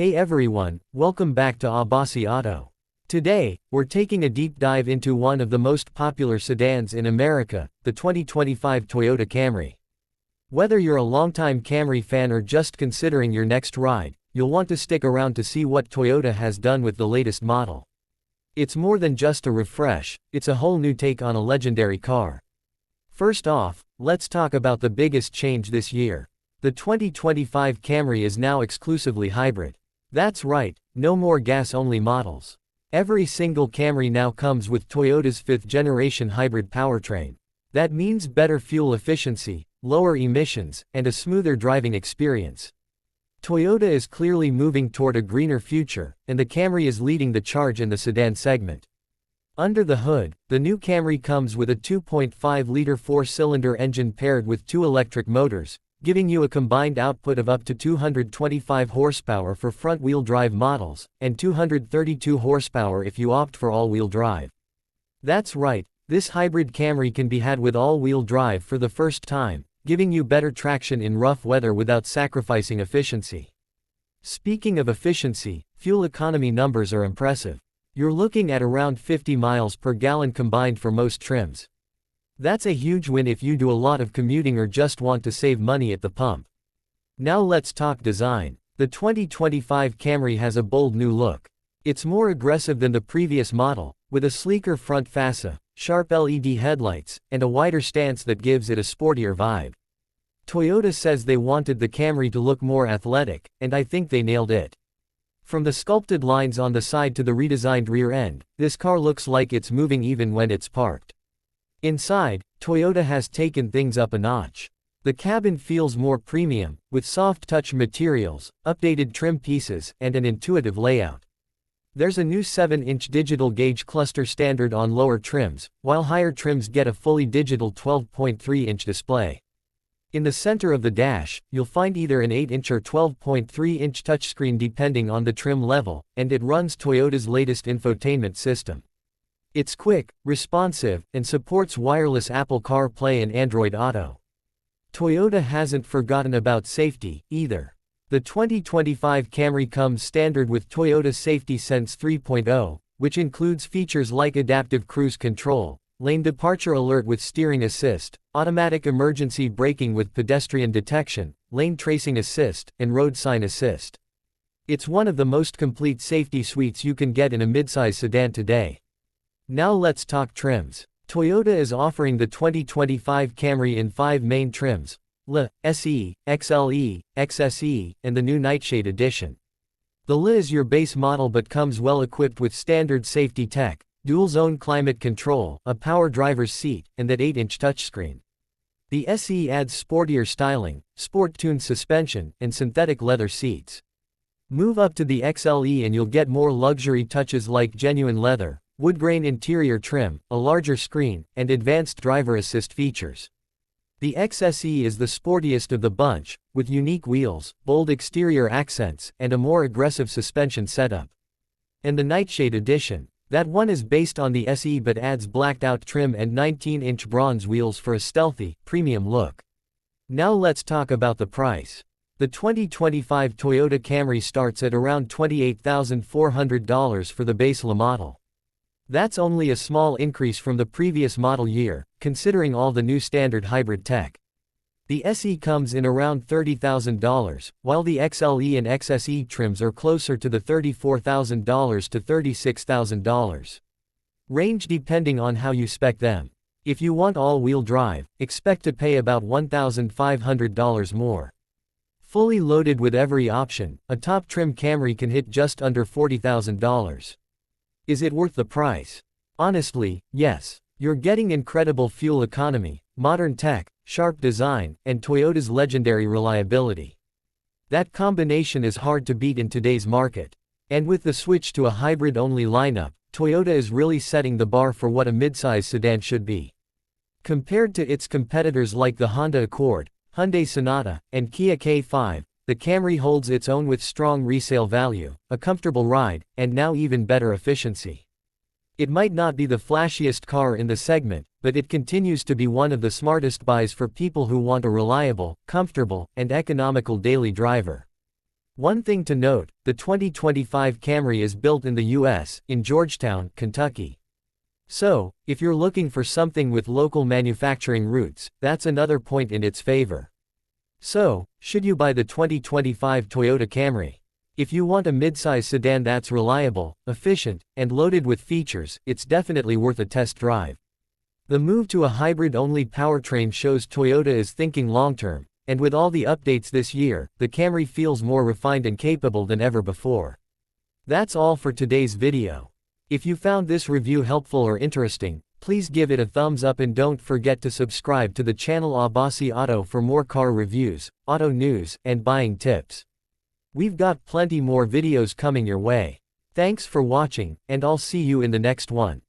Hey everyone, welcome back to Abbasi Auto. Today, we're taking a deep dive into one of the most popular sedans in America, the 2025 Toyota Camry. Whether you're a longtime Camry fan or just considering your next ride, you'll want to stick around to see what Toyota has done with the latest model. It's more than just a refresh, it's a whole new take on a legendary car. First off, let's talk about the biggest change this year. The 2025 Camry is now exclusively hybrid. That's right, no more gas-only models. Every single Camry now comes with Toyota's 5th-generation hybrid powertrain. That means better fuel efficiency, lower emissions, and a smoother driving experience. Toyota is clearly moving toward a greener future, and the Camry is leading the charge in the sedan segment. Under the hood, the new Camry comes with a 2.5-liter 4-cylinder engine paired with 2 electric motors, giving you a combined output of up to 225 horsepower for front-wheel drive models, and 232 horsepower if you opt for all-wheel drive. That's right, this hybrid Camry can be had with all-wheel drive for the first time, giving you better traction in rough weather without sacrificing efficiency. Speaking of efficiency, fuel economy numbers are impressive. You're looking at around 50 miles per gallon combined for most trims. That's a huge win if you do a lot of commuting or just want to save money at the pump. Now let's talk design. The 2025 Camry has a bold new look. It's more aggressive than the previous model, with a sleeker front fascia, sharp LED headlights, and a wider stance that gives it a sportier vibe. Toyota says they wanted the Camry to look more athletic, and I think they nailed it. From the sculpted lines on the side to the redesigned rear end, this car looks like it's moving even when it's parked. Inside, Toyota has taken things up a notch. The cabin feels more premium, with soft touch materials, updated trim pieces, and an intuitive layout. There's a new 7-inch digital gauge cluster standard on lower trims, while higher trims get a fully digital 12.3-inch display. In the center of the dash, you'll find either an 8-inch or 12.3-inch touchscreen depending on the trim level, and it runs Toyota's latest infotainment system. It's quick, responsive, and supports wireless Apple CarPlay and Android Auto. Toyota hasn't forgotten about safety, either. The 2025 Camry comes standard with Toyota Safety Sense 3.0, which includes features like adaptive cruise control, lane departure alert with steering assist, automatic emergency braking with pedestrian detection, lane tracing assist, and road sign assist. It's one of the most complete safety suites you can get in a midsize sedan today. Now let's talk trims. Toyota is offering the 2025 Camry in 5 main trims: LE, SE, XLE, XSE, and the new Nightshade Edition. The LE is your base model but comes well equipped with standard safety tech, dual-zone climate control, a power driver's seat, and that 8-inch touchscreen. The SE adds sportier styling, sport-tuned suspension, and synthetic leather seats. Move up to the XLE and you'll get more luxury touches like genuine leather, wood-grain interior trim, a larger screen, and advanced driver assist features. The XSE is the sportiest of the bunch, with unique wheels, bold exterior accents, and a more aggressive suspension setup. And the Nightshade Edition, that one is based on the SE but adds blacked-out trim and 19-inch bronze wheels for a stealthy, premium look. Now let's talk about the price. The 2025 Toyota Camry starts at around $28,400 for the base LE model. That's only a small increase from the previous model year, considering all the new standard hybrid tech. The SE comes in around $30,000, while the XLE and XSE trims are closer to the $34,000 to $36,000 range depending on how you spec them. If you want all-wheel drive, expect to pay about $1,500 more. Fully loaded with every option, a top trim Camry can hit just under $40,000. Is it worth the price? Honestly, yes. You're getting incredible fuel economy, modern tech, sharp design, and Toyota's legendary reliability. That combination is hard to beat in today's market. And with the switch to a hybrid-only lineup, Toyota is really setting the bar for what a midsize sedan should be. Compared to its competitors like the Honda Accord, Hyundai Sonata, and Kia K5, the Camry holds its own with strong resale value, a comfortable ride, and now even better efficiency. It might not be the flashiest car in the segment, but it continues to be one of the smartest buys for people who want a reliable, comfortable, and economical daily driver. One thing to note, the 2025 Camry is built in the US, in Georgetown, Kentucky. So, if you're looking for something with local manufacturing roots, that's another point in its favor. So, should you buy the 2025 Toyota Camry? If you want a midsize sedan that's reliable, efficient, and loaded with features, it's definitely worth a test drive. The move to a hybrid-only powertrain shows Toyota is thinking long-term, and with all the updates this year, the Camry feels more refined and capable than ever before. That's all for today's video. If you found this review helpful or interesting, please give it a thumbs up and don't forget to subscribe to the channel Abbasi Auto for more car reviews, auto news, and buying tips. We've got plenty more videos coming your way. Thanks for watching, and I'll see you in the next one.